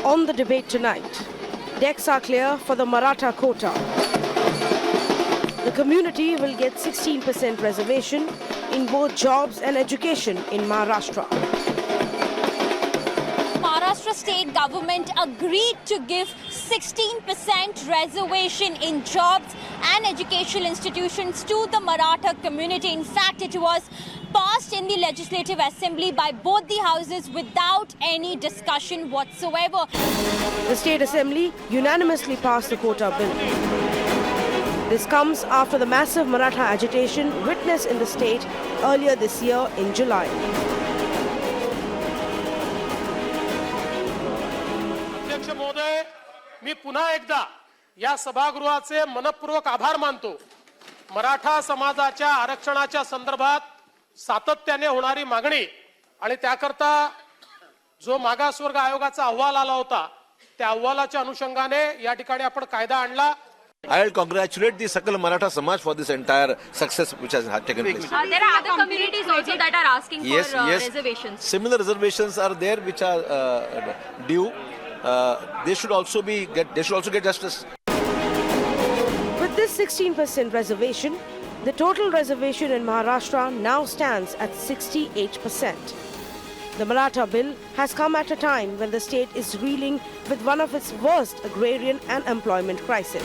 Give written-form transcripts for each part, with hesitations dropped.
On the debate tonight, decks are clear for the Maratha quota. The community will get 16% reservation in both jobs and education in Maharashtra. Maharashtra state government agreed to give 16% reservation in jobs and educational institutions to the Maratha community. In fact, it was passed in the Legislative Assembly by both the houses without any discussion whatsoever. The State Assembly unanimously passed the quota bill. This comes after the massive Maratha agitation witnessed in the state earlier this year in July. अध्यक्ष महोदय, मी पुन्हा एकदा या सभागृहाचे मनपूर्वक आभार मानतो. मराठा समाजाच्या आरक्षणाच्या संदर्भात सातत्याने होणारी मागणी आणि त्याकरता जो मागासवर्ग आयोगाचा अहवाल आला होता त्या अहवालाच्या अनुषंगाने या ठिकाणी आपण कायदा आणला. I will congratulate the Sakal Maratha Samaj for this entire success which has taken place. There are other communities also that are asking for reservations. Similar reservations are there which are due. They should also get justice. With this 16% reservation, the total reservation in Maharashtra now stands at 68%. The Maratha bill has come at a time when the state is reeling with one of its worst agrarian and employment crises.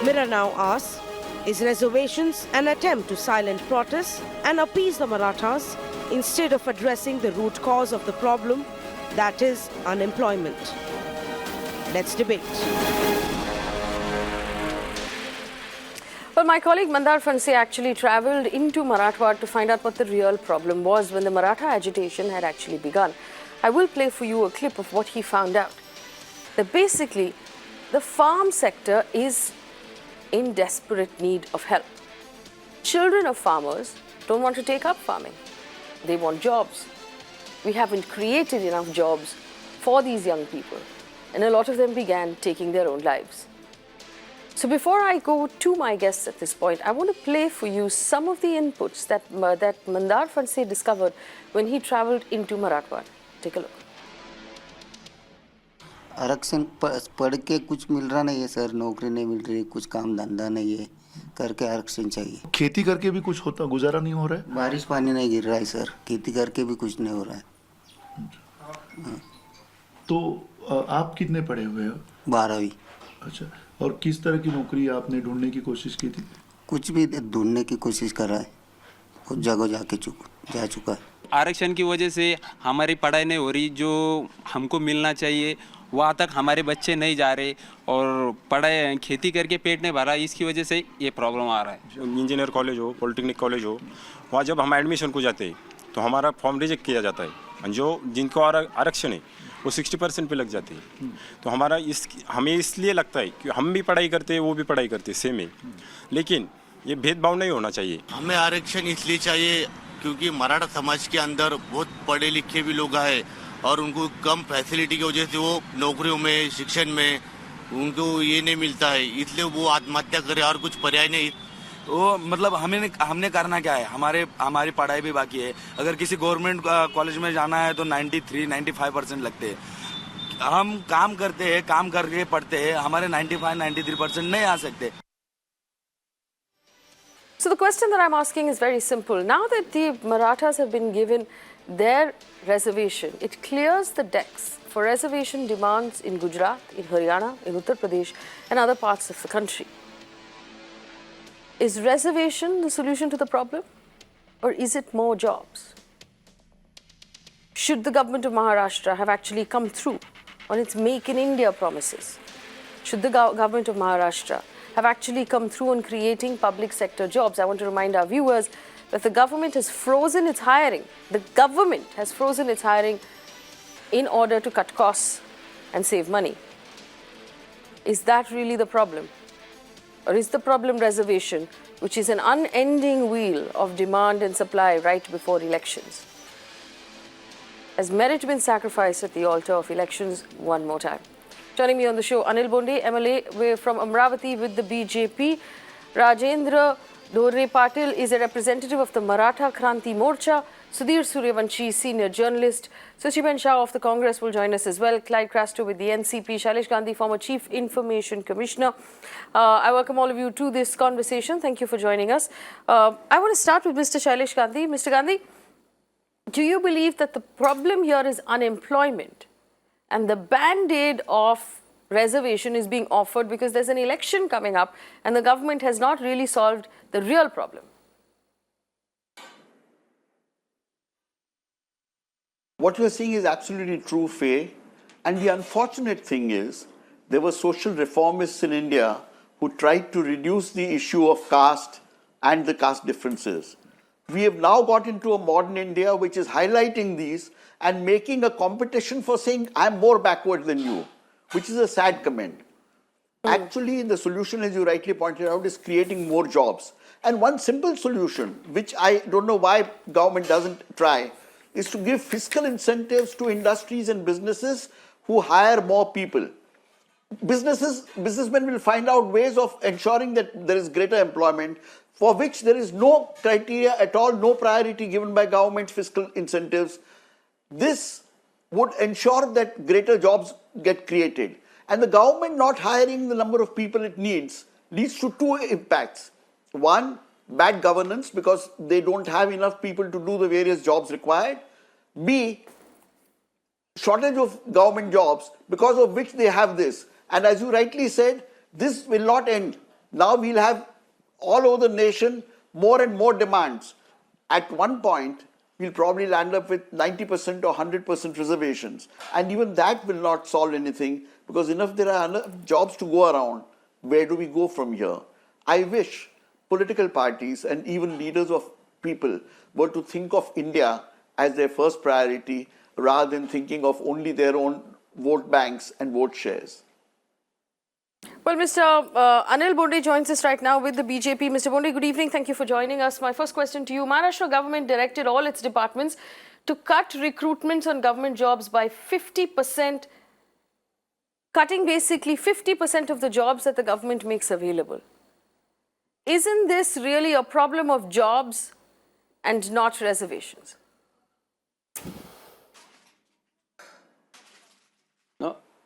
Mirror now asks, is reservations an attempt to silence protests and appease the Marathas instead of addressing the root cause of the problem, that is unemployment? Let's debate. Well, my colleague Mandar Fanse actually travelled into Marathwad to find out what the real problem was when the Maratha agitation had actually begun. I will play for you a clip of what he found out. That basically, the farm sector is in desperate need of help. Children of farmers don't want to take up farming. They want jobs. We haven't created enough jobs for these young people, and a lot of them began taking their own lives. So before I go to my guests at this point, I want to play for you some of the inputs that Mandar Fanse discovered when he travelled into Marathwad. Take a look. आरक्षण पढ़ के कुछ मिल रहा नहीं है sir, नौकरी नहीं मिल रही, कुछ काम धंधा नहीं है, करके आरक्षण चाहिए. खेती करके भी कुछ होता, गुजारा नहीं हो रहा है. बारिश पानी नहीं गिर रहा है सर, खेती करके भी कुछ नहीं हो रहा है. तो आप कितने पढ़े हुए हो? 12वीं. अच्छा, और किस तरह की नौकरी आपने ढूंढने की कोशिश की थी? कुछ भी ढूंढने की कोशिश कर रहा है, कुछ जगह जा चुका है. आरक्षण की वजह से हमारी पढ़ाई नहीं हो रही, जो हमको मिलना चाहिए वहाँ तक हमारे बच्चे नहीं जा रहे, और पढ़ाई खेती करके पेट नहीं भरा, इसकी वजह से ये प्रॉब्लम आ रहा है. इंजीनियर कॉलेज हो, पॉलिटेक्निक कॉलेज हो, वहाँ जब हम एडमिशन को जाते हैं तो हमारा फॉर्म रिजेक्ट किया जाता है. जो जिनको आरक्षण है वो 60% पे लग जाते हैं. तो हमें इसलिए लगता है कि हम भी पढ़ाई करते हैं, वो भी पढ़ाई करते हैं, सेम है. लेकिन ये भेदभाव नहीं होना चाहिए. हमें आरक्षण इसलिए चाहिए क्योंकि मराठा समाज के अंदर बहुत पढ़े लिखे भी लोग हैं और उनको कम फैसिलिटी की वजह से वो नौकरियों में, शिक्षण में उनको ये नहीं मिलता है, इसलिए वो आत्महत्या करे और कुछ पर्याय नहीं. वो मतलब हमने करना क्या है, हमारी पढ़ाई भी बाकी है. अगर किसी गवर्नमेंट कॉलेज में जाना है तो 93-95% लगते हैं. हम काम करते हैं, काम करके पढ़ते हैं, हमारे 95-93% नहीं आ सकते. So the question that I'm asking is very simple. Now that the Marathas have been given their reservation, it clears the decks for reservation demands in Gujarat, in Haryana, in Uttar Pradesh and other parts of the country. Is reservation the solution to the problem, or is it more jobs? Should the government of Maharashtra have actually come through on its Make in India promises? Should the government of Maharashtra have actually come through on creating public sector jobs? I want to remind our viewers that the government has frozen its hiring. The government has frozen its hiring in order to cut costs and save money. Is that really the problem? Or is the problem reservation, which is an unending wheel of demand and supply right before elections? Has merit been sacrificed at the altar of elections one more time? Joining me on the show, Anil Bonde, MLA from Amravati with the BJP. Rajendra Dhore Patil is a representative of the Maratha Kranti Morcha. Sudhir Suryavanshi, senior journalist. Suchiben Shah of the Congress will join us as well. Clyde Crasto with the NCP. Shailesh Gandhi, former Chief Information Commissioner. I welcome all of you to this conversation. Thank you for joining us. I want to start with Mr. Shailesh Gandhi. Mr. Gandhi, do you believe that the problem here is unemployment and the band-aid of reservation is being offered because there's an election coming up and the government has not really solved the real problem? What you're saying is absolutely true, Faye. And the unfortunate thing is, there were social reformists in India who tried to reduce the issue of caste and the caste differences. We have now got into a modern India which is highlighting these and making a competition for saying, I'm more backward than you, which is a sad comment. Actually, the solution, as you rightly pointed out, is creating more jobs. And one simple solution, which I don't know why government doesn't try, is to give fiscal incentives to industries and businesses who hire more people. Businessmen will find out ways of ensuring that there is greater employment, for which there is no criteria at all, no priority given by government's fiscal incentives. This would ensure that greater jobs get created. And the government not hiring the number of people it needs leads to two impacts. One, bad governance because they don't have enough people to do the various jobs required. B, shortage of government jobs because of which they have this. And as you rightly said, this will not end. Now we'll have all over the nation more and more demands. At one point, we'll probably land up with 90% or 100% reservations. And even that will not solve anything because if there are enough jobs to go around, where do we go from here? I wish political parties and even leaders of people were to think of India as their first priority rather than thinking of only their own vote banks and vote shares. Well, Mr. Anil Bonde joins us right now with the BJP. Mr. Bonde, good evening. Thank you for joining us. My first question to you. Maharashtra government directed all its departments to cut recruitments on government jobs by 50%, cutting basically 50% of the jobs that the government makes available. Isn't this really a problem of jobs and not reservations?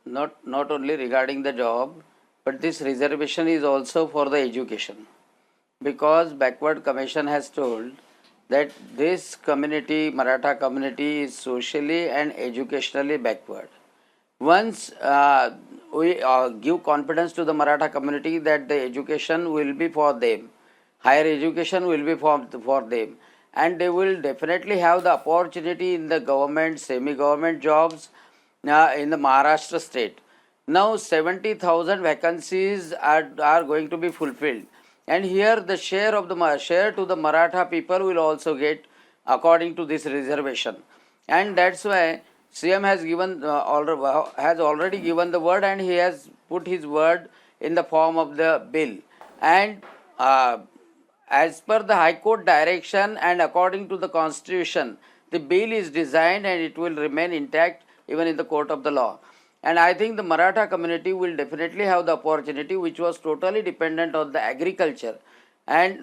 No, not only regarding the job, but this reservation is also for the education. Because Backward Commission has told that this community, Maratha community, is socially and educationally backward. Once we give confidence to the Maratha community that the education will be for them, higher education will be for them, and they will definitely have the opportunity in the government, semi-government jobs in the Maharashtra state. Now 70,000 vacancies are going to be fulfilled, and here the share to the Maratha people will also get according to this reservation, and that's why CM has given already given the word, and he has put his word in the form of the bill. And as per the High Court direction and according to the Constitution, the bill is designed and it will remain intact even in the court of the law. And I think the Maratha community will definitely have the opportunity, which was totally dependent on the agriculture. And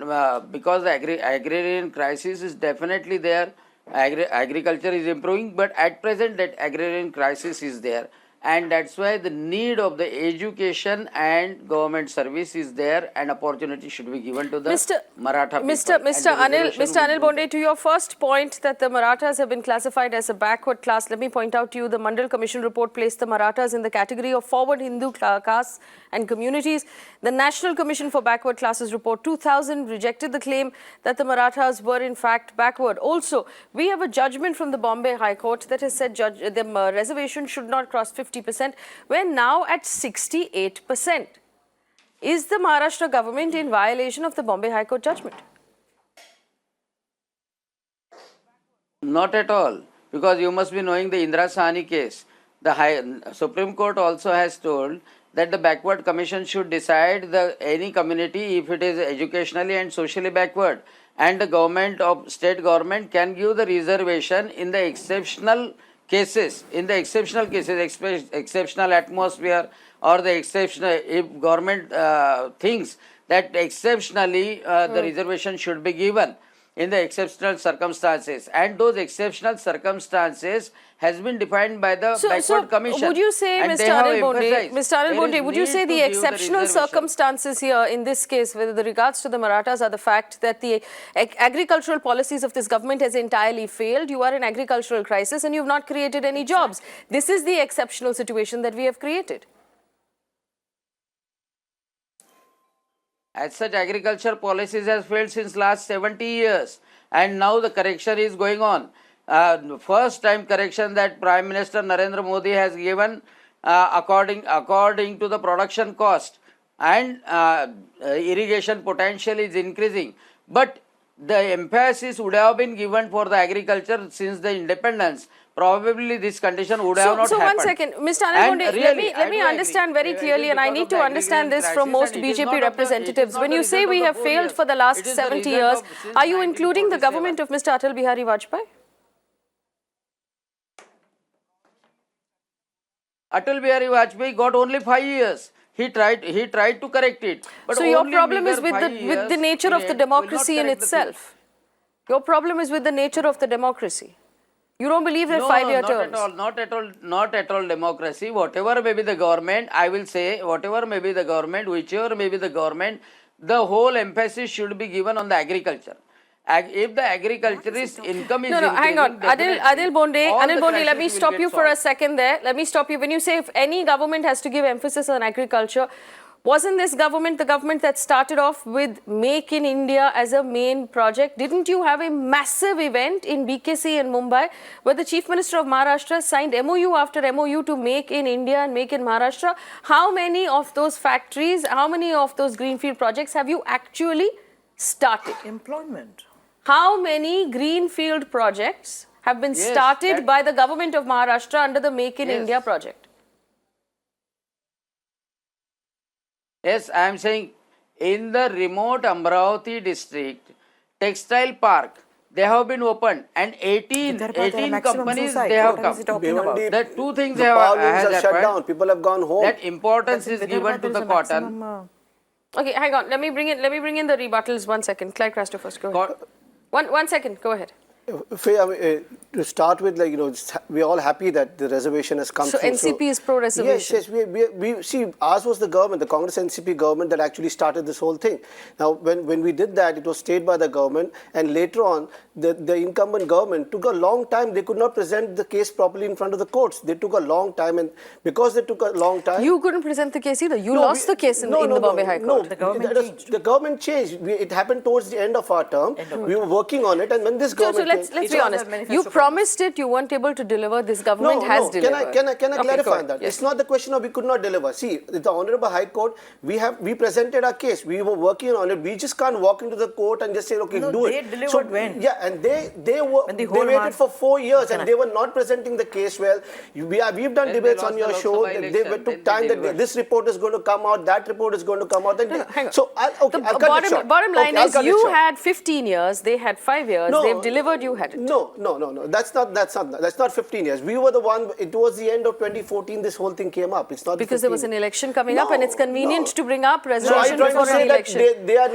because the agrarian crisis is definitely there, agriculture is improving, but at present that agrarian crisis is there. And that's why the need of the education and government service is there, and opportunity should be given to the Maratha people. Mr. Anil Bonde, to your first point that the Marathas have been classified as a backward class, let me point out to you the Mandal Commission report placed the Marathas in the category of forward Hindu castes and communities. The National Commission for Backward Classes report 2000 rejected the claim that the Marathas were in fact backward. Also, we have a judgment from the Bombay High Court that has said the reservation should not cross 50%. We're now at 68%. Is the Maharashtra government in violation of the Bombay High Court judgment? Not at all, because you must be knowing the Indra Sahni case. The Supreme Court also has told that the backward commission should decide any community if it is educationally and socially backward, and the state government can give the reservation in the exceptional cases, exceptional atmosphere, or the exceptional, if government thinks that exceptionally the reservation should be given. in the exceptional circumstances, and those exceptional circumstances has been defined by the backward commission. Would you say, and Mr. they have Anil Bonde, emphasized Mr. Anil there Bonde, is would you need say to the give exceptional reservation. circumstances here in this case, with regards to the Marathas, are the fact that the agricultural policies of this government has entirely failed? You are in agricultural crisis and you have not created any jobs. This is the exceptional situation that we have created. As such, agriculture policies has failed since last 70 years, and now the correction is going on. First time correction that Prime Minister Narendra Modi has given according to the production cost, and irrigation potential is increasing. But the emphasis would have been given for the agriculture since the independence. Probably this condition would have not happened. So 1 second, Mr. Anil Bonde, let me understand very clearly, and I need to understand this from most BJP representatives. When you say we have failed for the last 70 years, are you including the government of Mr. Atal Bihari Vajpayee? Atal Bihari Vajpayee got only 5 years. He tried to correct it. But so your problem is with the nature of the democracy in itself. Your problem is with the nature of the democracy. You don't believe in 5-year terms? Not at all democracy. Whatever may be the government, I will say, whatever may be the government, whichever may be the government, the whole emphasis should be given on the agriculture. If the agriculturist income is increasing... hang on. Anil Bonde, let me stop you for a second there. Let me stop you. When you say if any government has to give emphasis on agriculture, wasn't this government the government that started off with Make in India as a main project? Didn't you have a massive event in BKC in Mumbai where the Chief Minister of Maharashtra signed MOU after MOU to Make in India and Make in Maharashtra? How many of those factories, how many of those greenfield projects have you actually started? Employment. How many greenfield projects have been started by the government of Maharashtra under the Make in India project? Yes, I am saying in the remote Amravati district, textile park, they have been opened and 18 companies they have come. The two things have shut down. People have gone home. That importance is given to the cotton. Okay, hang on. Let me bring in the rebuttals. 1 second. Clyde Christophers, go ahead. One second. Go ahead. Faye, to start with, we're all happy that the reservation has come through. So NCP is pro-reservation? Yes, we see, ours was the government, the Congress NCP government that actually started this whole thing. Now, when we did that, it was stayed by the government, and later on, the incumbent government took a long time. They could not present the case properly in front of the courts. They took a long time, and because they took a long time... You couldn't present the case either. You lost the case in the Bombay High Court. No, the government changed. It happened towards the end of our term. We were working on it, and when this government... Let's be honest. You promised it, you weren't able to deliver. This government has delivered. Can I clarify that? Yes. It's not the question of we could not deliver. See, the Honorable High Court, we presented our case. We were working on it. We just can't walk into the court and just say, okay, do it. They delivered when? Yeah, and they waited for 4 years and they were not presenting the case well. We've done debates on your show. They took time that this report is going to come out, that report is going to come out. So, bottom line is you had 15 years, they had 5 years. They've delivered, you hadn't. No. That's not 15 years. We were the one. It was the end of 2014. This whole thing came up. It's not because there was an election coming up, and it's convenient to bring up resolution before an election.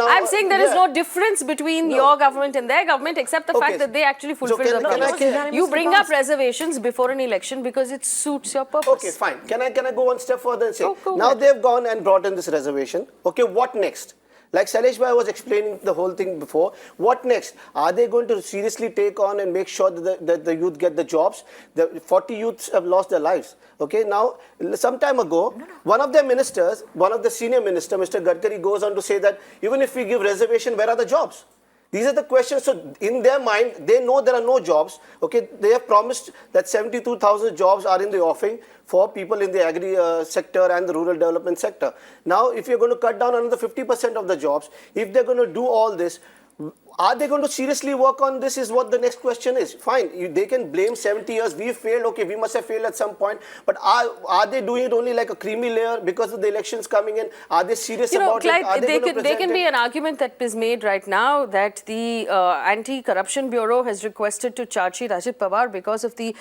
I'm saying there is no difference between your government and their government, except the fact that they actually fulfill the promise. You bring up reservations before an election because it suits your purpose. Okay, fine. Can I go one step further and say now they've gone and brought in this reservation. Okay, what next? Like Sailesh Bhai was explaining the whole thing before, what next? Are they going to seriously take on and make sure that the youth get the jobs? The 40 youths have lost their lives. Okay, now, some time ago, one of their ministers, one of the senior minister, Mr. Gadkari, goes on to say that even if we give reservation, where are the jobs? These are the questions. So in their mind, they know there are no jobs. Okay, they have promised that 72,000 jobs are in the offing for people in the agri sector and the rural development sector. Now, if you're going to cut down another 50% of the jobs, if they're going to do all this, are they going to seriously work on this is what the next question is. Fine, they can blame 70 years. We failed. Okay, we must have failed at some point. But are they doing it only like a creamy layer because of the elections coming in? Are they serious about Clyde, it? Are there can be an argument that is made right now that the Anti-Corruption Bureau has requested to charge sheet Ajit Pawar because of the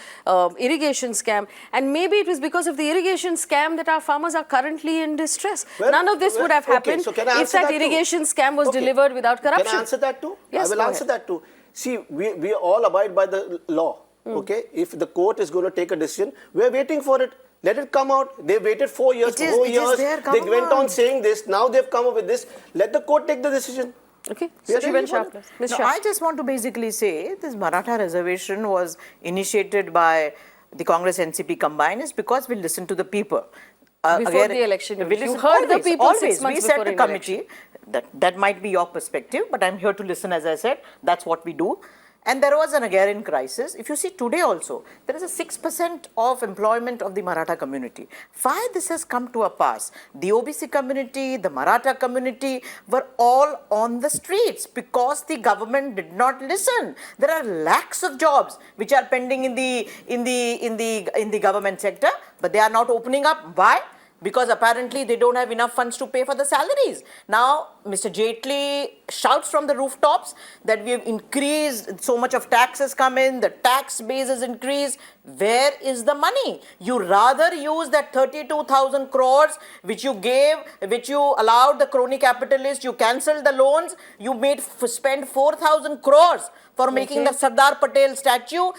irrigation scam. And maybe it was because of the irrigation scam that our farmers are currently in distress. None of this would have happened if that irrigation scam was delivered without corruption. Can I answer that too? Yes, I will go answer ahead. that too. See, we all abide by the law. Okay, if the court is going to take a decision, we are waiting for it. Let it come out. They waited 4 years, It is 4 years. there, They come went on on. saying this. Now they've come up with this. Let the court take the decision. Okay, We are so ready for it. Ms. No, Shah. I just want to basically say this Maratha reservation was initiated by the Congress NCP combined because we listened to the people. Before the election, we you listen- heard the people always. 6 months we set before a an committee. That might be your perspective, but I'm here to listen. As I said, that's what we do. And there was an agrarian crisis. If you see today also, there is a 6% of employment of the Maratha community. Why this has come to a pass? The OBC community, the Maratha community were all on the streets because the government did not listen. There are lakhs of jobs which are pending in the government sector, but they are not opening up. Why? Because apparently they don't have enough funds to pay for the salaries. Now, Mr. Jaitley shouts from the rooftops that we have increased, so much of taxes come in, the tax base is increased. Where is the money? You rather use that 32,000 crores which you gave, which you allowed the crony capitalists, you cancelled the loans, you spend 4,000 crores for making the Sardar Patel statue.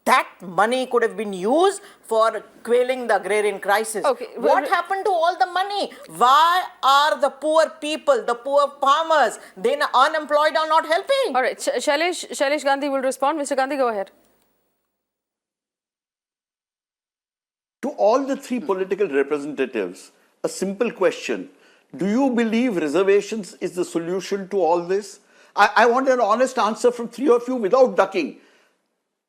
That money could have been used for quelling the agrarian crisis. Okay, what happened to all the money? Why are the poor people, the poor farmers, they unemployed are not helping? All right, Shailesh Gandhi will respond. Mr. Gandhi, go ahead. To all the three political representatives, a simple question. Do you believe reservations is the solution to all this? I want an honest answer from three of you without ducking.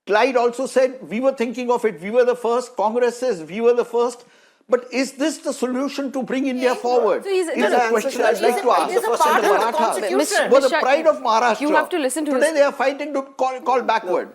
Clyde also said, we were thinking of it, we were the first. Congress says, we were the first. But is this the solution to bring India forward? So he's- Is no, the no, question I'd like to ask. It is a part of the Marathas Constitution. were the Mr. pride of Maharashtra. You have to listen to Today his- they are fighting to call backward.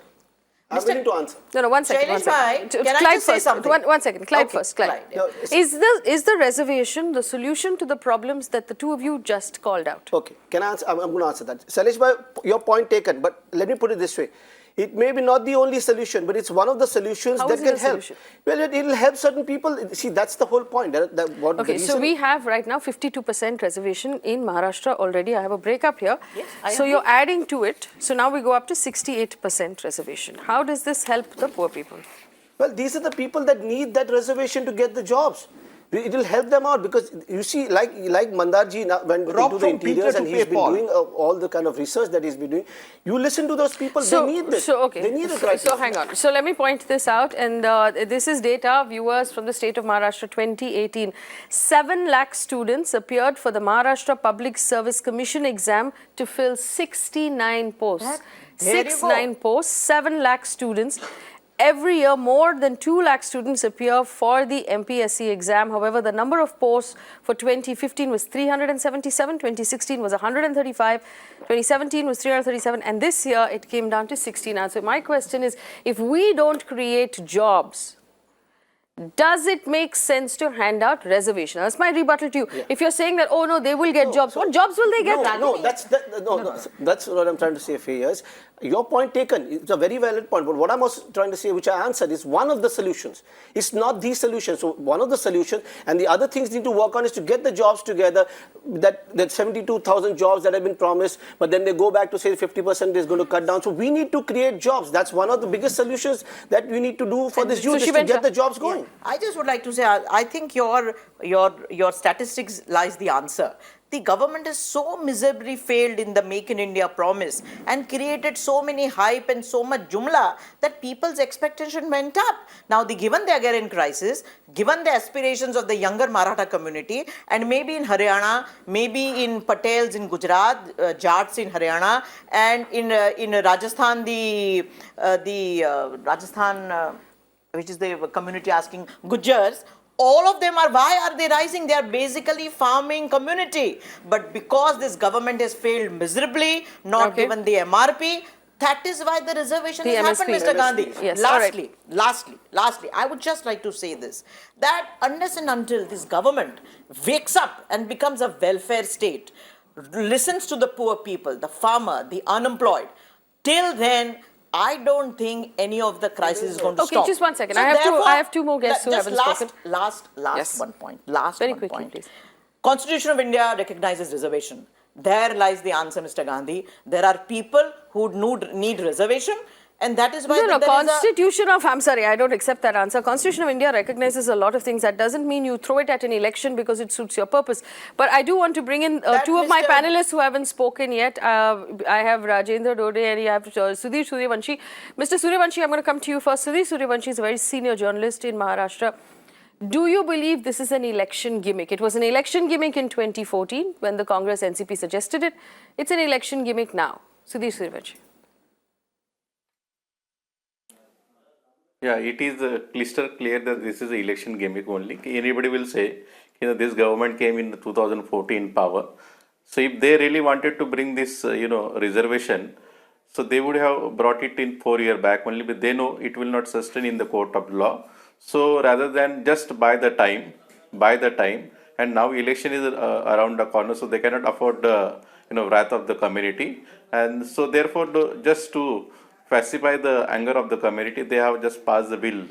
I'm willing to answer. No, one second. Shailesh bhai, can I Clyde just say first. something? One second. Clyde Okay, first. Clyde. No, Is the reservation the solution to the problems that the two of you just called out? Okay, can I answer? I'm going to answer that. Shailesh bhai, your point taken, but let me put it this way. It may be not the only solution, but it's one of the solutions How that is it can a help. solution? Well, it will help certain people. See, that's the whole point. Okay, so we have right now 52% reservation in Maharashtra already. I have a breakup here. Yes, I so agree. you're adding to it. So now we go up to 68% reservation. How does this help the poor people? Well, these are the people that need that reservation to get the jobs. It will help them out because you see, like Mandarji went Rob into the from Peter interiors to and he's pay been Paul. doing all the kind of research that he's been doing. You listen to those people, they need this. Okay. They need it so, right so now. hang on. So let me point this out. And this is data, viewers, from the state of Maharashtra 2018. 7 lakh students appeared for the Maharashtra Public Service Commission exam to fill 69 posts. There you go. 69 posts, 7 lakh students. Every year, more than 2 lakh students appear for the MPSC exam. However, the number of posts for 2015 was 377, 2016 was 135, 2017 was 337, and this year it came down to 69. So my question is, if we don't create jobs, does it make sense to hand out reservation? That's my rebuttal to you. Yeah. If you're saying that, oh no, they will get jobs, what jobs will they get? That's what I'm trying to say, Faye. Is your point taken. It's a very valid point. But what I'm also trying to say, which I answered, is one of the solutions. It's not the solution. So one of the solutions, and the other things need to work on is to get the jobs together. That 72,000 jobs that have been promised, but then they go back to say 50% is going to cut down. So we need to create jobs. That's one of the biggest solutions that we need to do for this youth, is to get the jobs going. I just would like to say, I think your statistics lies the answer. The government has so miserably failed in the Make in India promise and created so many hype and so much jumla that people's expectation went up. Now, given the agrarian crisis, given the aspirations of the younger Maratha community, and maybe in Haryana, maybe in Patels in Gujarat, Jats in Haryana, and in Rajasthan, which is the community asking Gujars, all of them why are they rising? They are basically farming community. But because this government has failed miserably, not given the MRP, that is why the reservation has happened, Mr. Gandhi. Yes, Lastly, I would just like to say this, that unless and until this government wakes up and becomes a welfare state, listens to the poor people, the farmer, the unemployed, till then, I don't think any of the crisis is going to stop. Okay, just one second. So I have two more guests who haven't spoken. Last Yes. one point. Very quickly, please. Constitution of India recognizes reservation. There lies the answer, Mr. Gandhi. There are people who need reservation, and that is why No, there Constitution of, I'm sorry, I don't accept that answer. Constitution of India recognizes a lot of things. That doesn't mean you throw it at an election because it suits your purpose. But I do want to bring in two of my panelists who haven't spoken yet. I have Rajendra Dode and I have Sudhir Suryavanshi. Mr. Suryavanshi, I'm going to come to you first. Sudhir Suryavanshi is a very senior journalist in Maharashtra. Do you believe this is an election gimmick? It was an election gimmick in 2014 when the Congress NCP suggested it. It's an election gimmick now. Sudhir Suryavanshi. Yeah, it is crystal clear that this is an election gimmick only. Anybody will say, this government came in 2014 power. So if they really wanted to bring this, reservation, so they would have brought it in 4 years back only, but they know it will not sustain in the court of law. So rather than just buy the time, and now election is around the corner, so they cannot afford the, wrath of the community. And so therefore, just to pacify the anger of the community, they have just passed the bill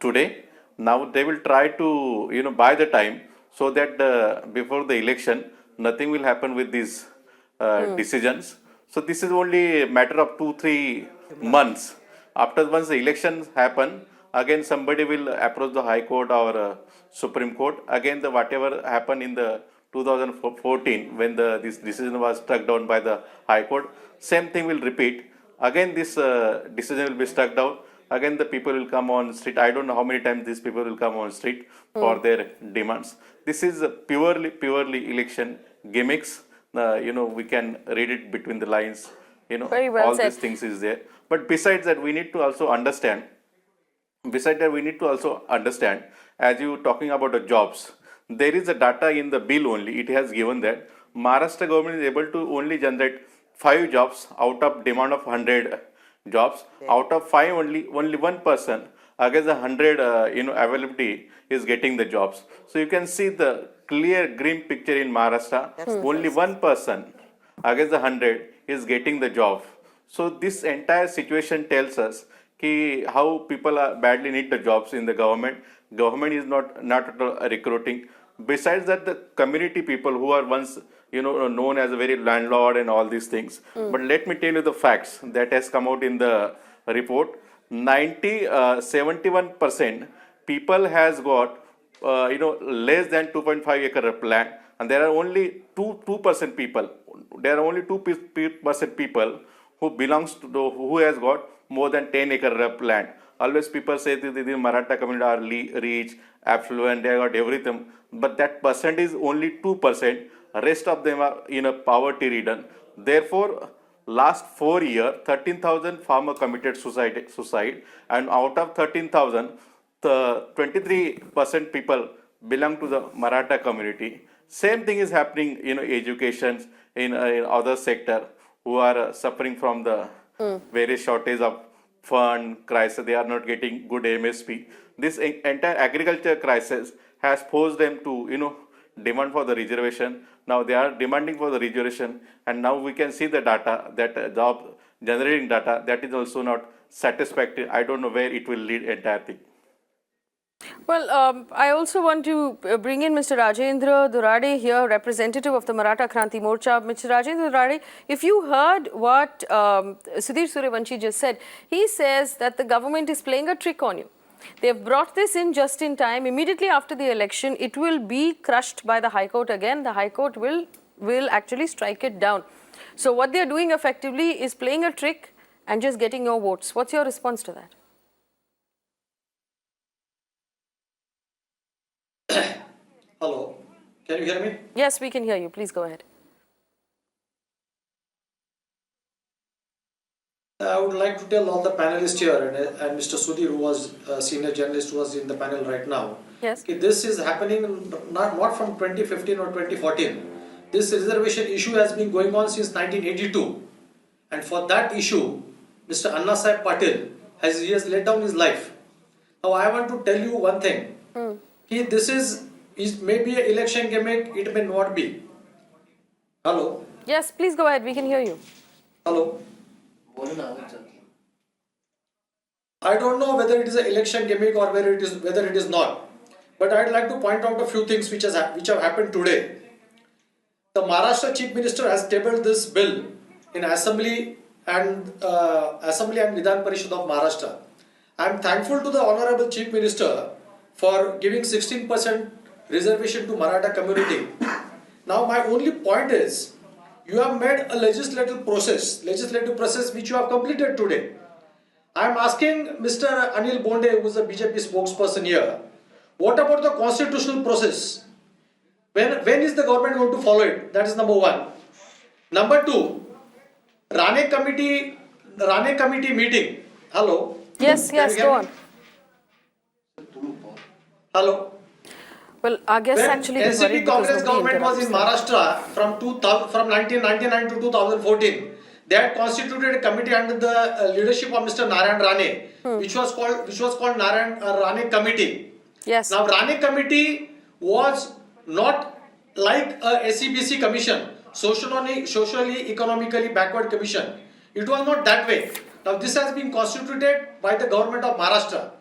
today. Now they will try to, buy the time so that before the election, nothing will happen with these decisions. So this is only a matter of 2-3 months. After once the elections happen, again somebody will approach the High Court or Supreme Court. Again, whatever happened in the 2014 when this decision was struck down by the High Court, same thing will repeat. Again, this decision will be struck down. Again, the people will come on street. I don't know how many times these people will come on street for their demands. This is purely election gimmicks. We can read it between the lines. Very well all said. these things is there. But besides that, we need to also understand. As you talking about the jobs, there is a data in the bill only. It has given that Maharashtra government is able to only generate 5 jobs out of demand of 100 jobs. Yeah. Out of 5, only 1% against the 100 availability is getting the jobs. So you can see the clear grim picture in Maharashtra. Only 1% against the 100 is getting the job. So this entire situation tells us how people are badly need the jobs in the government. Government is not at all recruiting. Besides that, the community people who are once known as a very landlord and all these things. But let me tell you the facts that has come out in the report. 71% people has got less than 2.5 acre of land, and there are only 2% people. There are only 2% people who belongs to who has got more than 10 acre of land. Always people say that the Maratha community are rich, affluent, they got everything. But that percent is only 2%. Rest of them are in a poverty ridden. Therefore, last 4 years, 13,000 farmers committed suicide, and out of 13,000, 23% people belong to the Maratha community. Same thing is happening in education, in other sector who are suffering from the various shortage of fund crisis. They are not getting good MSP. This entire agriculture crisis has forced them to demand for the reservation. Now they are demanding for the reservation, and now we can see the data, that job generating data, that is also not satisfactory. I don't know where it will lead entire thing. Well, I also want to bring in Mr. Rajendra Durade here, representative of the Maratha Kranti Morcha. Mr. Rajendra Durade, if you heard what Sudhir Suryavanshi just said, he says that the government is playing a trick on you. They have brought this in just in time. Immediately after the election, it will be crushed by the High Court again. The High Court will actually strike it down. So what they are doing effectively is playing a trick and just getting your votes. What's your response to that? Hello, can you hear me? Yes, we can hear you. Please go ahead. I would like to tell all the panelists here and Mr. Sudhir, who was a senior journalist who was in the panel right now. Yes. This is happening not from 2015 or 2014. This reservation issue has been going on since 1982. And for that issue, Mr. Annasaheb Patil has laid down his life. Now I want to tell you one thing. This is maybe an election gimmick, it may not be. Hello? Yes, please go ahead. We can hear you. Hello? I don't know whether it is an election gimmick or whether it is not. But I'd like to point out a few things which have happened today. the Maharashtra Chief Minister has tabled this bill in Assembly and Vidhan Parishad of Maharashtra. I am thankful to the Honorable Chief Minister for giving 16% reservation to Maratha community. Now my only point is, you have made a legislative process which you have completed today. I am asking Mr. Anil Bonde, who is the BJP spokesperson here, what about the constitutional process? When is the government going to follow it? That is number one. Number two, Rane committee meeting. Hello? Yes, go on. Hello? Well, I guess when actually NCP Congress government was in Maharashtra from 1999 to 2014, they had constituted a committee under the leadership of Mr. Narayan Rane, which was called Narayan Rane Committee. Yes. Now Rane Committee was not like a SEBC commission, socially economically backward commission. It was not that way. Now this has been constituted by the government of Maharashtra,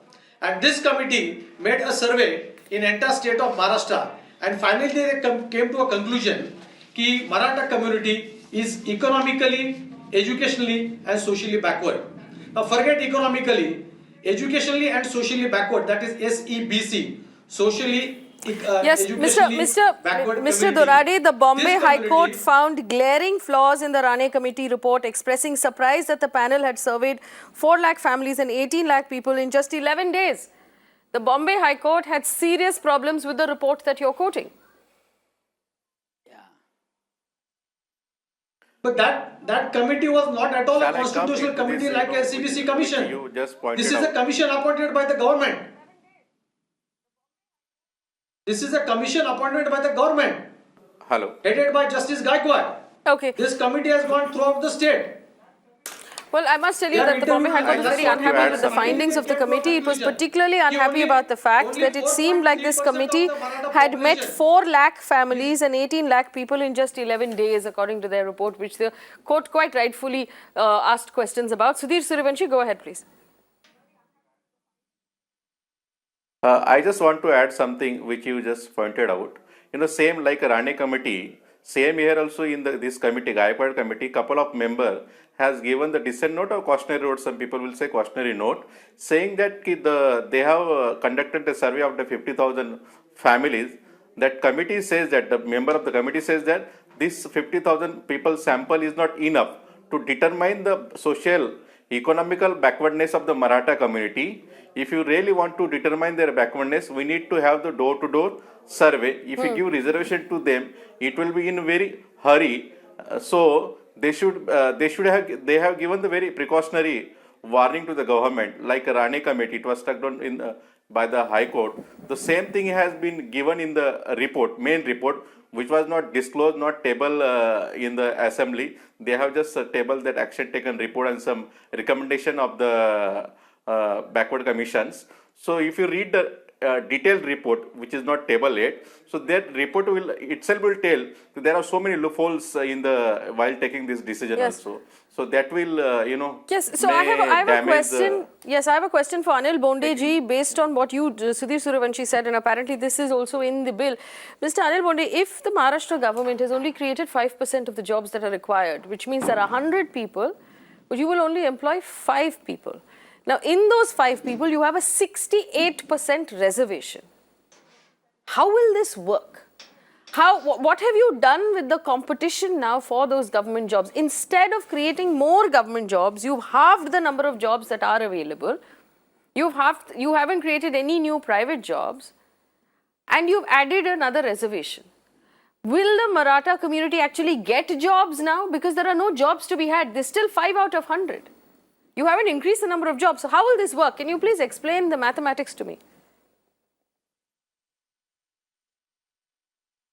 and this committee made a survey in entire state of Maharashtra, and finally they came to a conclusion that Maratha community is economically, educationally and socially backward. Now forget economically, educationally and socially backward, that is SEBC, socially yes, Mr. Dorade, the Bombay High Court found glaring flaws in the Rane Committee report, expressing surprise that the panel had surveyed 4 lakh families and 18 lakh people in just 11 days. The Bombay High Court had serious problems with the report that you're quoting. But that committee was not at all a constitutional committee like a CBC commission. You just pointed This is a commission appointed by the government. This is a commission appointed by the government. Hello. Headed by Justice Gaikwad. Okay. This committee has gone throughout the state. Well, I must tell you that the Bombay High Court was very unhappy with the findings of the committee. It was particularly unhappy about the fact that it seemed like this committee had met 4 lakh families and 18 lakh people in just 11 days, according to their report, which the court quite rightfully asked questions about. Sudhir Surivanshi, go ahead, please. I just want to add something which you just pointed out. Same like a Rane committee, same here also in this committee, Gaikwad committee, couple of members has given the dissent note or cautionary note, some people will say cautionary note, saying that they have conducted a survey of the 50,000 families. That committee says that, the member of the committee says that this 50,000 people sample is not enough to determine the social, economical backwardness of the Maratha community. If you really want to determine their backwardness, we need to have the door-to-door survey. If you give reservation to them, it will be in very hurry. So they have given the very precautionary warning to the government, like a Rane committee. It was struck down by the High Court. The same thing has been given in the report, main report, which was not disclosed, not tabled in the assembly. They have just tabled that action taken report and some recommendation of the backward commissions. So if you read the detailed report, which is not tabled yet, so that report itself will tell that there are so many loopholes while taking this decision also. So that will, Yes, so I have a question. Yes, I have a question for Anil Bonde ji based on what you, Sudhir Surivanshi, said, and apparently this is also in the bill. Mr. Anil Bonde, if the Maharashtra government has only created 5% of the jobs that are required, which means there are 100 people, but you will only employ 5 people. Now, in those 5 people, you have a 68% reservation. How will this work? What have you done with the competition now for those government jobs? Instead of creating more government jobs, you've halved the number of jobs that are available. You haven't created any new private jobs, and you've added another reservation. Will the Maratha community actually get jobs now? Because there are no jobs to be had. There's still 5 out of 100. You haven't increased the number of jobs. So how will this work? Can you please explain the mathematics to me?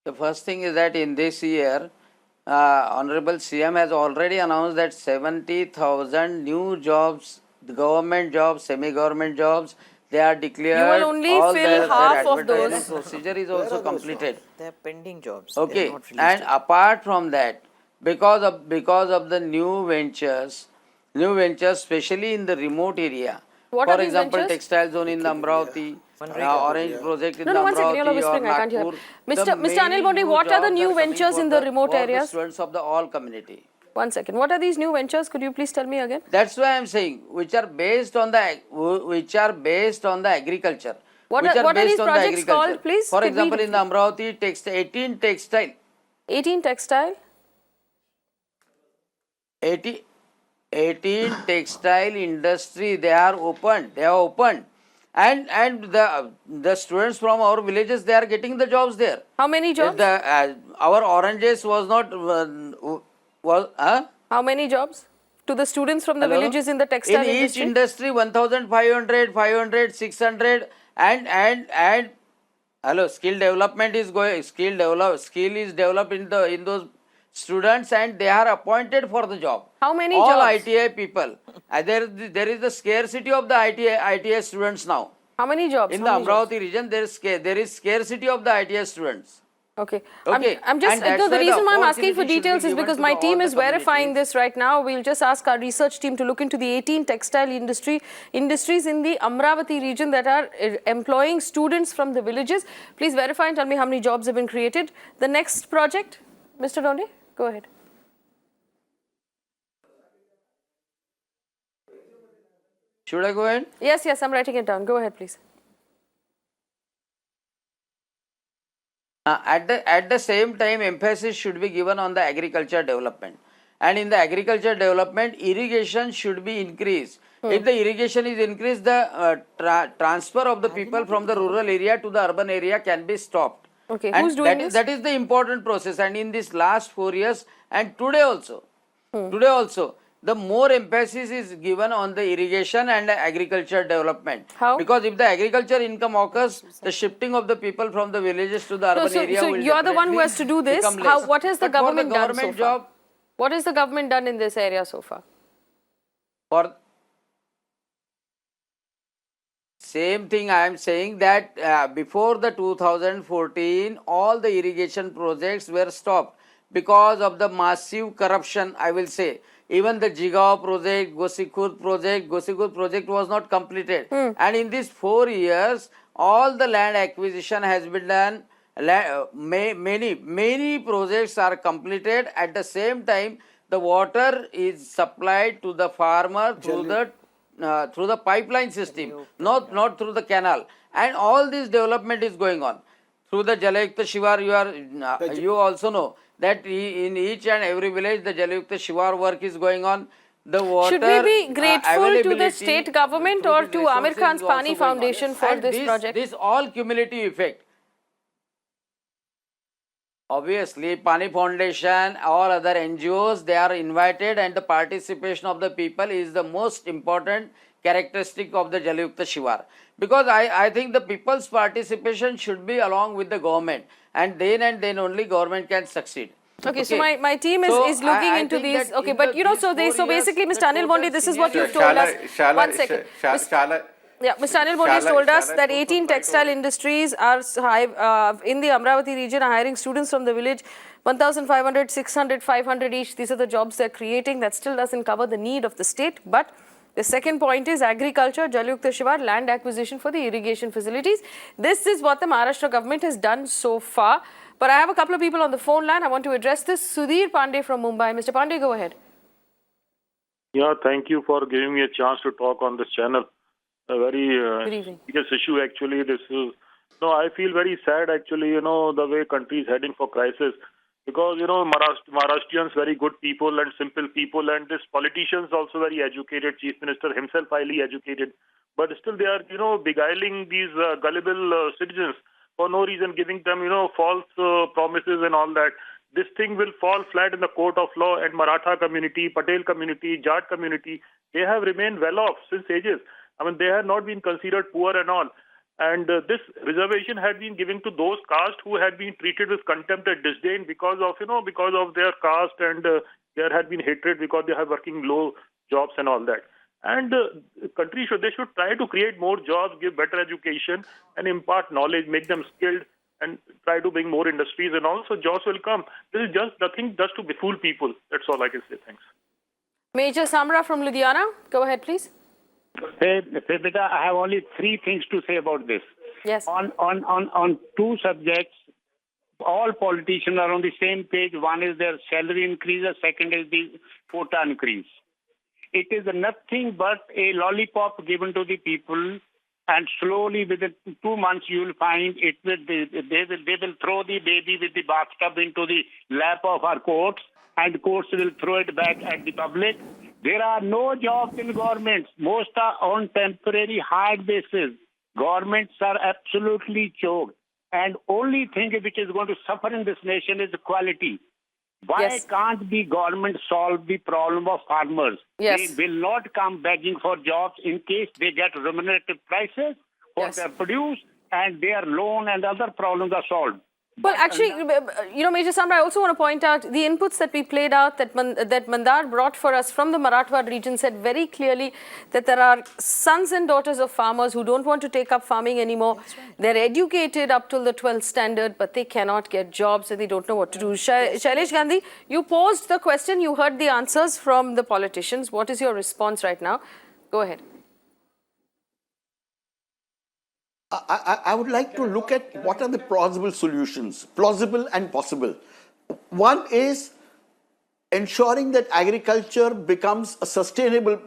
The first thing is that in this year, Honorable CM has already announced that 70,000 new jobs, government jobs, semi-government jobs, they are declared. You will only fill half of those. Procedure is also completed. They are pending jobs. Okay, and apart from that, because of the new ventures, especially in the remote area, What For are these example, ventures? textile zone in the Amravati, Orange project in No, the no, one second, you're Amravati or whispering, I can't hear. Nagpur. Mr. Anil Bondi, what are the new ventures in the remote for the areas? students of the all community. One second, what are these new ventures? Could you please tell me again? That's why I'm saying, which are based on the agriculture. What are these projects called, please? For example, in the Amravati, 18 textile. 18 textile? 18 textile industry, they have opened. And the students from our villages, they are getting the jobs there. How many jobs? Our oranges was not, How many jobs? To the students from the villages in the textile industry? industry? In each industry, 1,500, 500, 600 and hello, skill development is going, skill is developed in those students and they are appointed for the job. How many all jobs? ITI people. There is the scarcity of the ITI students now. How many jobs? In the Amravati region, there is scarcity of the ITI students. Okay. Okay. I'm just, no, the reason why I'm asking for details is because my team is community. verifying this right now. We'll just ask our research team to look into the 18 textile industries in the Amravati region that are employing students from the villages. Please verify and tell me how many jobs have been created. The next project, Mr. Donde, go ahead. Should I go ahead? Yes, I'm writing it down. Go ahead, please. At the same time, emphasis should be given on the agriculture development. And in the agriculture development, irrigation should be increased. If the irrigation is increased, the transfer of the people from the rural area to the urban area can be stopped. Okay, and who's doing this? That is the important process. And in this last 4 years, and today also, the more emphasis is given on the irrigation and agriculture development. How? Because if the agriculture income occurs, the shifting of the people from the villages to the urban area will you're the one who has to do this. What has the government done so far? What has the government done in this area so far? For same thing, I am saying that before the 2014, all the irrigation projects were stopped because of the massive corruption, I will say. Even the Jigao project, Gosikhurd project was not completed. And in these 4 years, all the land acquisition has been done. Many projects are completed. At the same time, the water is supplied to the farmer through the pipeline system, not through the canal. And all this development is going on. Through the Jalayukta Shivar, you also know that in each and every village the Jalayukta Shivar work is going on. The water should we be grateful to the state government or to Amir Khan's Pani Foundation for this project? This all cumulative effect. Obviously, Pani Foundation, all other NGOs, they are invited and the participation of the people is the most important characteristic of the Jalayukta Shivar. Because I think the people's participation should be along with the government and then only government can succeed. Okay, so my team is looking into these. Okay, but you know, so basically, Mr. Anil Bondi, this is what you've told us. One second. Yeah, Mr. Anil Bondi has told us that 18 textile industries are in the Amravati region are hiring students from the village, 1,500, 600, 500 each. These are the jobs they're creating. That still doesn't cover the need of the state. But the second point is agriculture, Jalayukta Shivar, land acquisition for the irrigation facilities. This is what the Maharashtra government has done so far. But I have a couple of people on the phone line. I want to address this. Sudhir Pandey from Mumbai. Mr. Pandey, go ahead. Yeah, thank you for giving me a chance to talk on this channel. A very biggest issue actually. I feel very sad actually, the way country is heading for crisis. Because, Maharashtrians very good people and simple people, and this politicians also very educated, Chief Minister himself highly educated. But still they are, beguiling these gullible citizens for no reason, giving them, false promises and all that. This thing will fall flat in the court of law, and Maratha community, Patel community, Jat community, they have remained well off since ages. I mean, they have not been considered poor and all. And this reservation had been given to those castes who had been treated with contempt and disdain because of their caste, and there had been hatred because they are working low jobs and all that. And country should try to create more jobs, give better education, and impart knowledge, make them skilled, and try to bring more industries, and also jobs will come. This is just nothing just to befool people. That's all I can say. Thanks. Major Samra from Ludhiana, go ahead, please. Beta, I have only three things to say about this. Yes. On two subjects, all politicians are on the same page. One is their salary increase, the second is the quota increase. It is nothing but a lollipop given to the people, and slowly within 2 months you will find they will throw the baby with the bathtub into the lap of our courts, and courts will throw it back at the public. There are no jobs in governments. Most are on temporary hired basis. Governments are absolutely choked. And only thing which is going to suffer in this nation is quality. Why can't the government solve the problem of farmers? Yes. They will not come begging for jobs in case they get remunerative prices for their produce, and their loan and other problems are solved. Well, actually, Major Samra, I also want to point out the inputs that we played out that Mandar brought for us from the Marathwada region said very clearly that there are sons and daughters of farmers who don't want to take up farming anymore. Right. They're educated up till the 12th standard, but they cannot get jobs and they don't know what to do. Shailesh Gandhi, you posed the question, you heard the answers from the politicians. What is your response right now? Go ahead. I would like to look at what are the plausible solutions, plausible and possible. One is ensuring that agriculture becomes a sustainable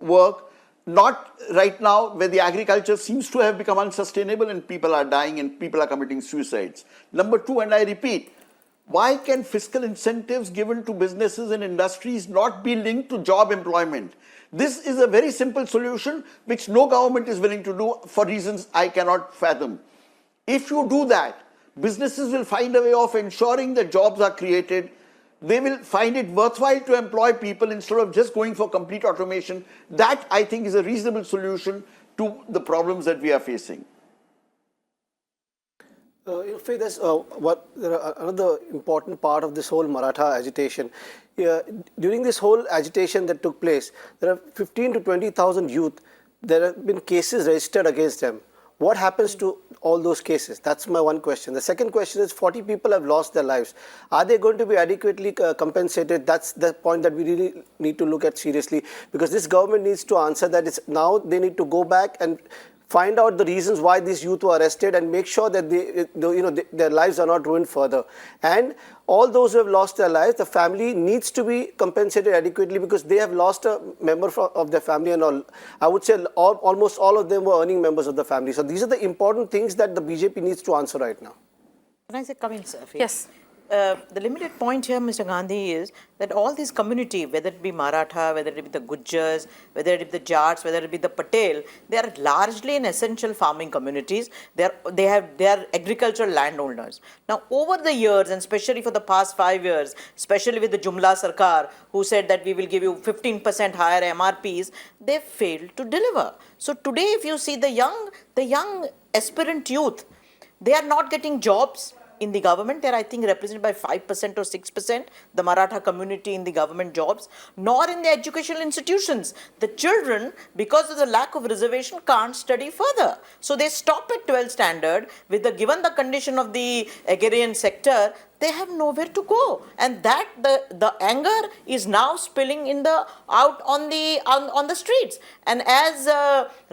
work, not right now where the agriculture seems to have become unsustainable and people are dying and people are committing suicides. Number two, and I repeat, why can fiscal incentives given to businesses and industries not be linked to job employment? This is a very simple solution which no government is willing to do for reasons I cannot fathom. If you do that, businesses will find a way of ensuring that jobs are created. They will find it worthwhile to employ people instead of just going for complete automation. That, I think, is a reasonable solution to the problems that we are facing. Faye, there's another important part of this whole Maratha agitation. During this whole agitation that took place, there are 15 to 20,000 youth. There have been cases registered against them. What happens to all those cases? That's my one question. The second question is 40 people have lost their lives. Are they going to be adequately compensated? That's the point that we really need to look at seriously, because this government needs to answer that. It's now they need to go back and find out the reasons why these youth were arrested and make sure that their lives are not ruined further. And all those who have lost their lives, the family needs to be compensated adequately because they have lost a member of their family and all. I would say almost all of them were earning members of the family. So these are the important things that the BJP needs to answer right now. Can I say come in, sir? Yes. The limited point here, Mr. Gandhi, is that all these community, whether it be Maratha, whether it be the Gujjars, whether it be the Jats, whether it be the Patel, they are largely in essential farming communities. They are agricultural landowners. Now, over the years, and especially for the past 5 years, especially with the Jumla Sarkar, who said that we will give you 15% higher MRPs, they failed to deliver. So today, if you see the young aspirant youth, they are not getting jobs in the government. They are, I think, represented by 5% or 6%, the Maratha community in the government jobs, nor in the educational institutions. The children, because of the lack of reservation, can't study further. So they stop at 12th standard. Given the condition of the agrarian sector, they have nowhere to go. And that the anger is now spilling out on the streets. And as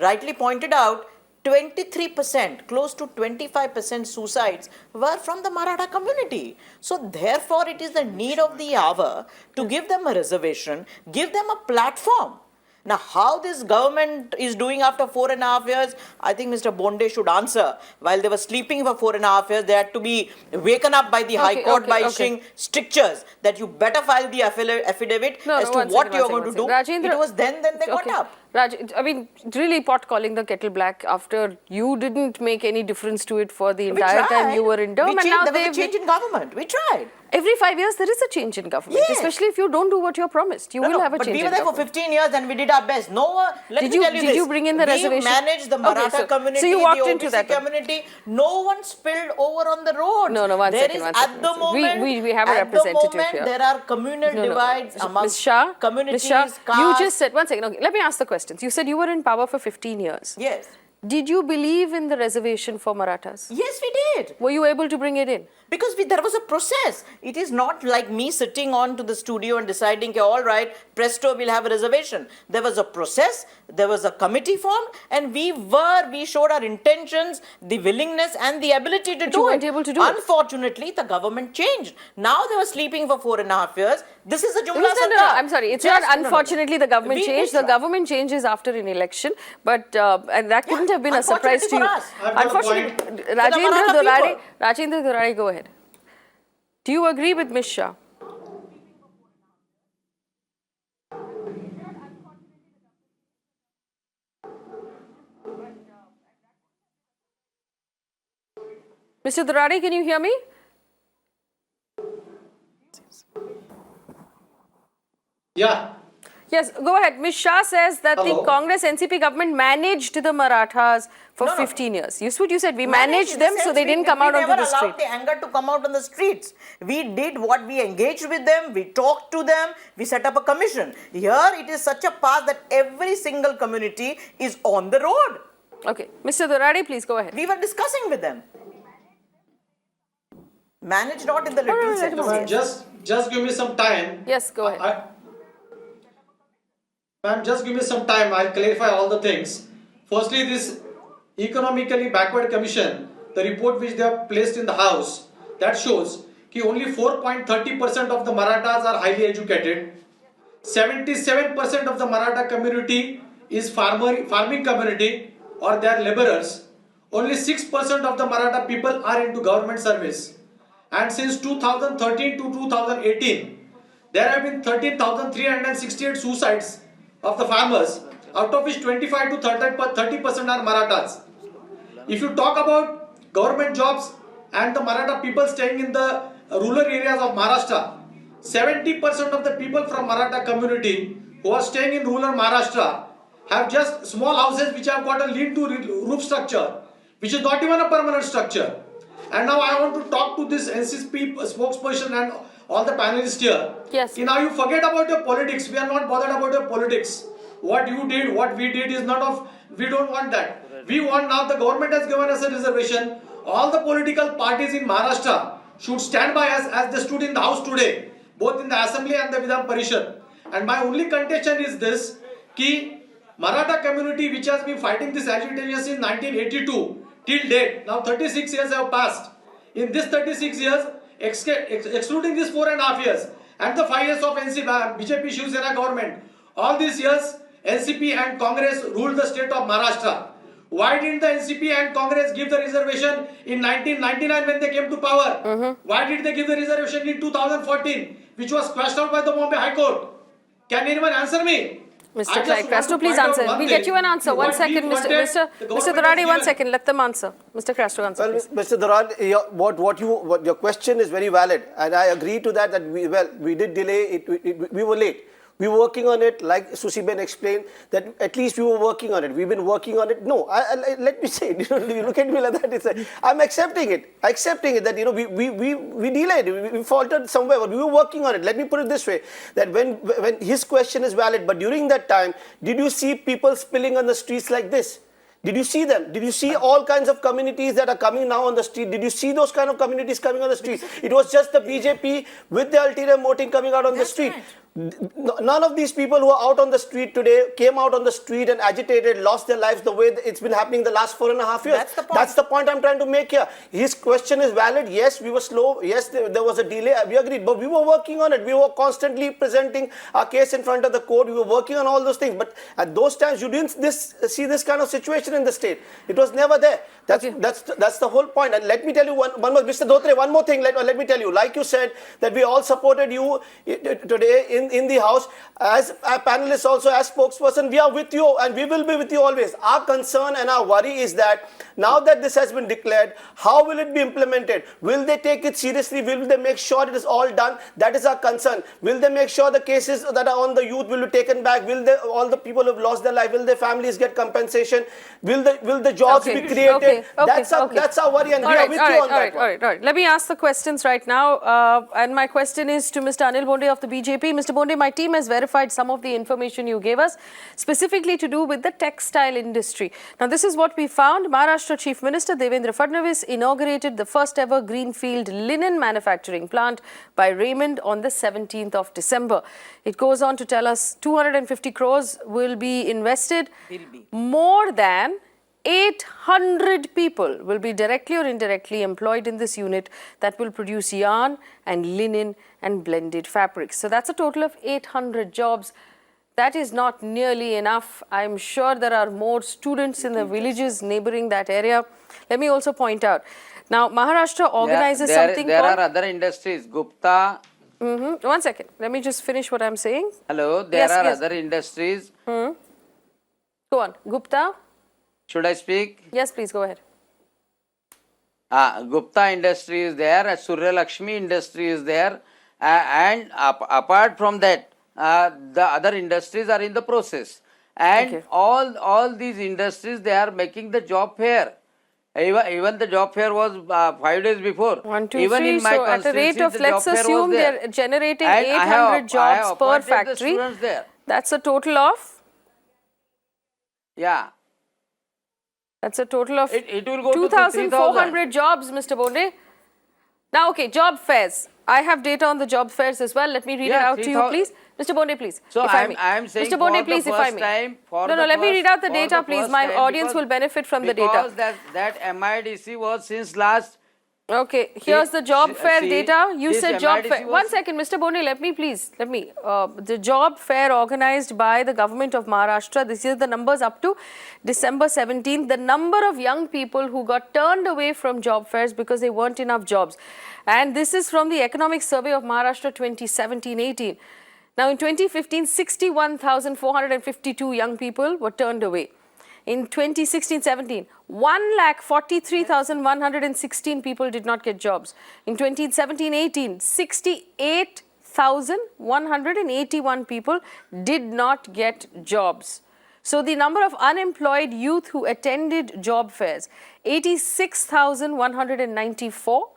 rightly pointed out, 23%, close to 25% suicides were from the Maratha community. So therefore, it is the need of the hour to give them a reservation, give them a platform. Now, how this government is doing after 4.5 years, I think Mr. Bonde should answer. While they were sleeping for 4.5 years, they had to be waken up by the High Court by issuing strictures that you better file the affidavit as to what you are going to do. Rajendra, it was then they got up. I mean, really pot calling the kettle black after you didn't make any difference to it for the entire time you were in term. And now there was a change in government. We tried. Every 5 years, there is a change in government, especially if you don't do what you're promised. You will have a change in government. But we were there for 15 years and we did our best. Did you bring in the reservation? We managed the Maratha community, so you walked the into that community. No one spilled over on the road. No, one second. At the moment, we have a representative here. There are communal divides amongst communities, Ms. Shah, you just said, one second, okay, let me ask the questions. You said you were in power for 15 years. Yes. Did you believe in the reservation for Marathas? Yes, we did. Were you able to bring it in? Because there was a process. It is not like me sitting on to the studio and deciding, okay, all right, presto, we'll have a reservation. There was a process, there was a committee formed, and we showed our intentions, the willingness and the ability to do it. You weren't able to do it. Unfortunately, the government changed. Now they were sleeping for 4.5 years. This is a Jumla No, Sarkar. I'm sorry. It's not unfortunately the government changed. The government changes after an election, but and that couldn't have been a surprise to you. Unfortunately, Rajendra Durare, go ahead. Do you agree with Ms. Shah? Mr. Durare, can you hear me? Yeah. Yes, go ahead. Ms. Shah says that the Congress NCP government managed the Marathas for 15 years. You said we managed them so they didn't come out onto the street. We never allowed the anger to come out on the streets. We did what we engaged with them, we talked to them, we set up a commission. Here it is such a path that every single community is on the road. Okay. Mr. Durare, please go ahead. We were discussing with them. Managed not in the literal sense. Just give me some time. Yes, go ahead. Ma'am, just give me some time. I'll clarify all the things. Firstly, this economically backward commission, the report which they have placed in the house, that shows that only 4.30% of the Marathas are highly educated. 77% of the Maratha community is farming community or they are laborers. Only 6% of the Maratha people are into government service. And since 2013 to 2018, there have been 13,368 suicides of the farmers, out of which 25 to 30% are Marathas. If you talk about government jobs and the Maratha people staying in the rural areas of Maharashtra, 70% of the people from Maratha community who are staying in rural Maharashtra have just small houses which have got a lean-to roof structure, which is not even a permanent structure. And now I want to talk to this NCP spokesperson and all the panelists here. Yes. Now you forget about your politics. We are not bothered about your politics. What you did, what we did is not of, we don't want that. We want now, the government has given us a reservation. All the political parties in Maharashtra should stand by us as they stood in the house today, both in the assembly and the Vidhan Parishad. And my only contention is this, ki Maratha community which has been fighting this agitation since 1982 till date, now 36 years have passed. In this 36 years, excluding these 4.5 years and the 5 years of BJP Shiv Sena government, all these years NCP and Congress ruled the state of Maharashtra. Why didn't the NCP and Congress give the reservation in 1999 when they came to power? Why did they give the reservation in 2014, which was quashed out by the Bombay High Court? Can anyone answer me? Mr. Clyde Castro, please answer. We'll get you an answer. 1 second, Mr. Durare, 1 second. Let them answer. Mr. Castro, answer. Well, Mr. Durare, your question is very valid, and I agree to that. We did delay it. We were late. We were working on it, like Susiben explained, that at least we were working on it. We've been working on it. No, let me say, you look at me like that. I'm accepting it. Accepting it that, we delayed. We faltered somewhere, but we were working on it. Let me put it this way, that when his question is valid, but during that time, did you see people spilling on the streets like this? Did you see them? Did you see all kinds of communities that are coming now on the street? Did you see those kind of communities coming on the street? It was just the BJP with the ulterior motive coming out on the street. None of these people who are out on the street today came out on the street and agitated, lost their lives the way it's been happening the last 4.5 years. That's the point I'm trying to make here. His question is valid. Yes, we were slow. Yes, there was a delay. We agreed. But we were working on it. We were constantly presenting our case in front of the court. We were working on all those things. But at those times, you didn't see this kind of situation in the state. It was never there. That's the whole point. And let me tell you one more, Mr. Dhotre, one more thing. Let me tell you, like you said, that we all supported you today in the House. As a panelist, also as spokesperson, we are with you and we will be with you always. Our concern and our worry is that now that this has been declared, how will it be implemented? Will they take it seriously? Will they make sure it is all done? That is our concern. Will they make sure the cases that are on the youth will be taken back? Will all the people who have lost their life, will their families get compensation? Will the jobs be created? That's our worry, and we are with you on that one. All right. Let me ask the questions right now. And my question is to Mr. Anil Bonde of the BJP. Mr. Bonde, my team has verified some of the information you gave us, specifically to do with the textile industry. Now, this is what we found. Maharashtra Chief Minister Devendra Fadnavis inaugurated the first ever greenfield linen manufacturing plant by Raymond on the 17th of December. It goes on to tell us 250 crores will be invested. More than 800 people will be directly or indirectly employed in this unit that will produce yarn and linen and blended fabrics. So that's a total of 800 jobs. That is not nearly enough. I'm sure there are more students in the villages neighboring that area. Let me also point out. Now, Maharashtra organizes something there called... are other industries. Gupta. One second. Let me just finish what I'm saying. Hello. There are other industries. Go on. Gupta. Should I speak? Yes, please go ahead. Gupta industry is there, Surya Lakshmi industry is there, and apart from that, the other industries are in the process. And all these industries, they are making the job fair. Even the job fair was 5 days before. 1, 2, even 3. in my so at a rate of, let's assume they're generating 800 jobs per factory. That's a total of? Yeah. That's a total of it will go 2,400 jobs, Mr. Bonde. Now, okay, job fairs. I have data on the job fairs as well. Let me read it out to you, please. Mr. Bonde, please. So if I may. I'm saying Mr. Bonde, please, if I may. Let me read out the data, please. My audience will benefit from the data. Because that MIDC was since last... Okay, here's the job fair data. You said job fair. 1 second, Mr. Bonde, let me. The job fair organized by the government of Maharashtra, this is the numbers up to December 17th. The number of young people who got turned away from job fairs because there weren't enough jobs. And this is from the Economic Survey of Maharashtra 2017-18. Now, in 2015, 61,452 young people were turned away. In 2016-17, 1,43,116 people did not get jobs. In 2017-18, 68,181 people did not get jobs. So the number of unemployed youth who attended job fairs, 86,194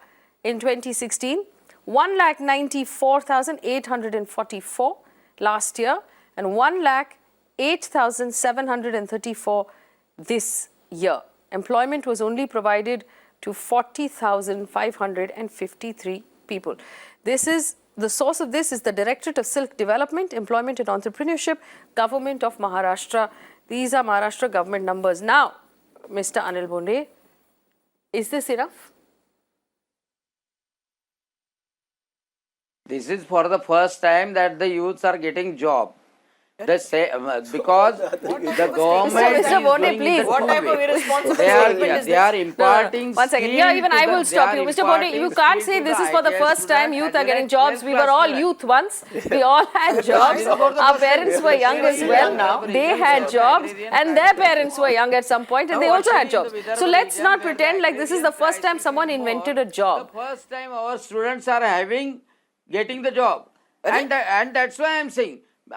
in 2016, 1,94,844 last year, and 1,08,734 this year. Employment was only provided to 40,553 people. This is the source of this is the Directorate of Silk Development, Employment and Entrepreneurship, Government of Maharashtra. These are Maharashtra government numbers. Now, Mr. Anil Bonde, is this enough? This is for the first time that the youths are getting job. Because the government Mr. Bonde, please. What type of irresponsible statement is this? They are imparting. One second. Yeah, even I will stop you. Mr. Bonde, you can't say this is for the first time youth are getting jobs. We were all youth once. We all had jobs. Our parents were young as well. They had jobs and their parents were young at some point and they also had jobs. So let's not pretend like this is the first time someone invented a job. The first time our students are getting the job. And that's why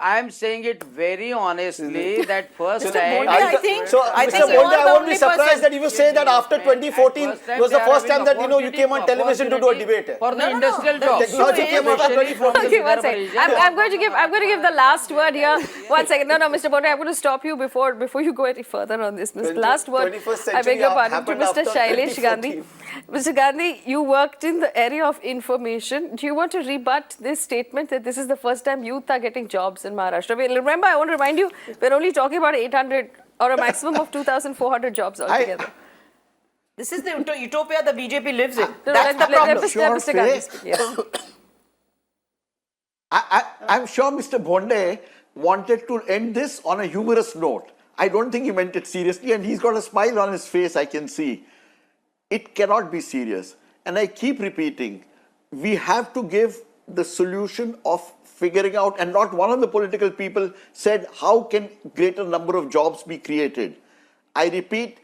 I am saying it very honestly that first time. I think Mr. Bonde, I won't be surprised that you say that after 2014 was the first time that you came on television to do a debate. For the industrial job. Technology came after 2014. Okay, 1 second. I'm going to give the last word here. 1 second. No, Mr. Bonde, I'm going to stop you before you go any further on this. Mr. Last word. I beg your pardon to Mr. Shailesh Gandhi. Mr. Gandhi, you worked in the area of information. Do you want to rebut this statement that this is the first time youth are getting jobs in Maharashtra? Remember, I want to remind you, we're only talking about 800 or a maximum of 2,400 jobs altogether. This is the utopia the BJP lives in. That's the problem. Mr. Gandhi, yes. I'm sure Mr. Bonde wanted to end this on a humorous note. I don't think he meant it seriously, and he's got a smile on his face, I can see. It cannot be serious. And I keep repeating, we have to give the solution of figuring out, and not one of the political people said, how can greater number of jobs be created? I repeat,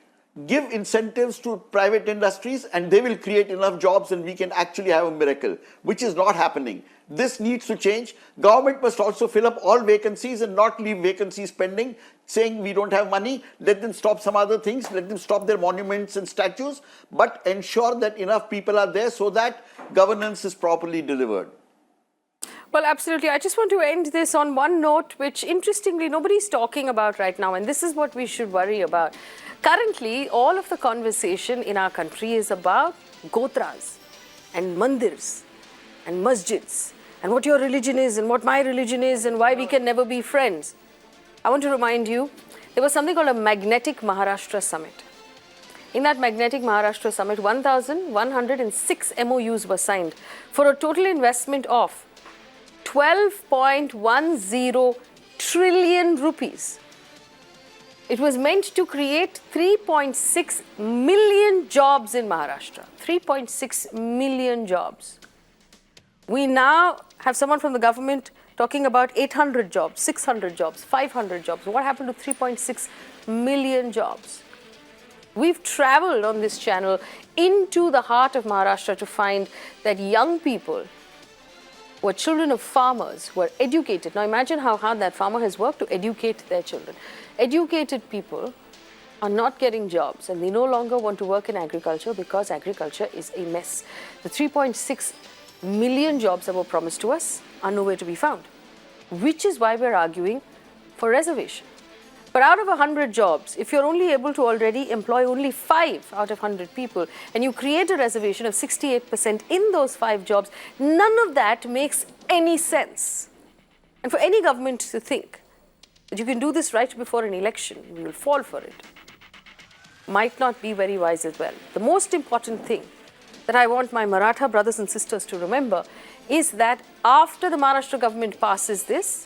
give incentives to private industries and they will create enough jobs and we can actually have a miracle, which is not happening. This needs to change. Government must also fill up all vacancies and not leave vacancies pending, saying we don't have money. Let them stop some other things. Let them stop their monuments and statues, but ensure that enough people are there so that governance is properly delivered. Well, absolutely. I just want to end this on one note, which interestingly nobody's talking about right now, and this is what we should worry about. Currently, all of the conversation in our country is about gotras and mandirs and masjids and what your religion is and what my religion is and why we can never be friends. I want to remind you, there was something called a magnetic Maharashtra summit. In that magnetic Maharashtra summit, 1,106 MOUs were signed for a total investment of 12.10 trillion rupees. It was meant to create 3.6 million jobs in Maharashtra. 3.6 million jobs. We now have someone from the government talking about 800 jobs, 600 jobs, 500 jobs. What happened to 3.6 million jobs? We've traveled on this channel into the heart of Maharashtra to find that young people who are children of farmers, who are educated. Now imagine how hard that farmer has worked to educate their children. Educated people are not getting jobs and they no longer want to work in agriculture because agriculture is a mess. The 3.6 million jobs that were promised to us are nowhere to be found, which is why we're arguing for reservation. But out of 100 jobs, if you're only able to already employ only 5 out of 100 people, and you create a reservation of 68% in those 5 jobs, none of that makes any sense. And for any government to think that you can do this right before an election, we will fall for it, might not be very wise as well. The most important thing that I want my Maratha brothers and sisters to remember is that after the Maharashtra government passes this,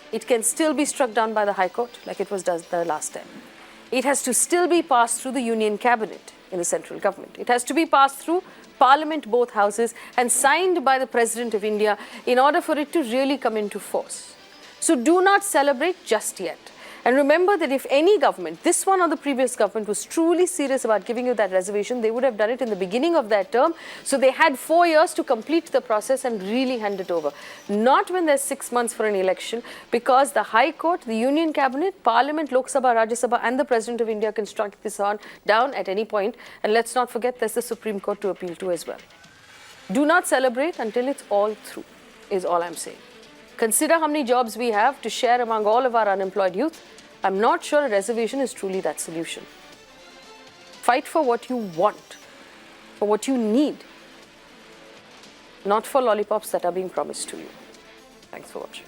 it can still be struck down by the High Court like it was done the last time. It has to still be passed through the Union Cabinet in the central government. It has to be passed through Parliament, both houses, and signed by the President of India in order for it to really come into force. So do not celebrate just yet. And remember that if any government, this one or the previous government, was truly serious about giving you that reservation, they would have done it in the beginning of their term. So they had 4 years to complete the process and really hand it over. Not when there's 6 months for an election, because the High Court, the Union Cabinet, Parliament, Lok Sabha, Rajya Sabha, and the President of India can strike this down at any point. And let's not forget there's the Supreme Court to appeal to as well. Do not celebrate until it's all through, is all I'm saying. Consider how many jobs we have to share among all of our unemployed youth. I'm not sure a reservation is truly that solution. Fight for what you want, for what you need, not for lollipops that are being promised to you. Thanks for watching.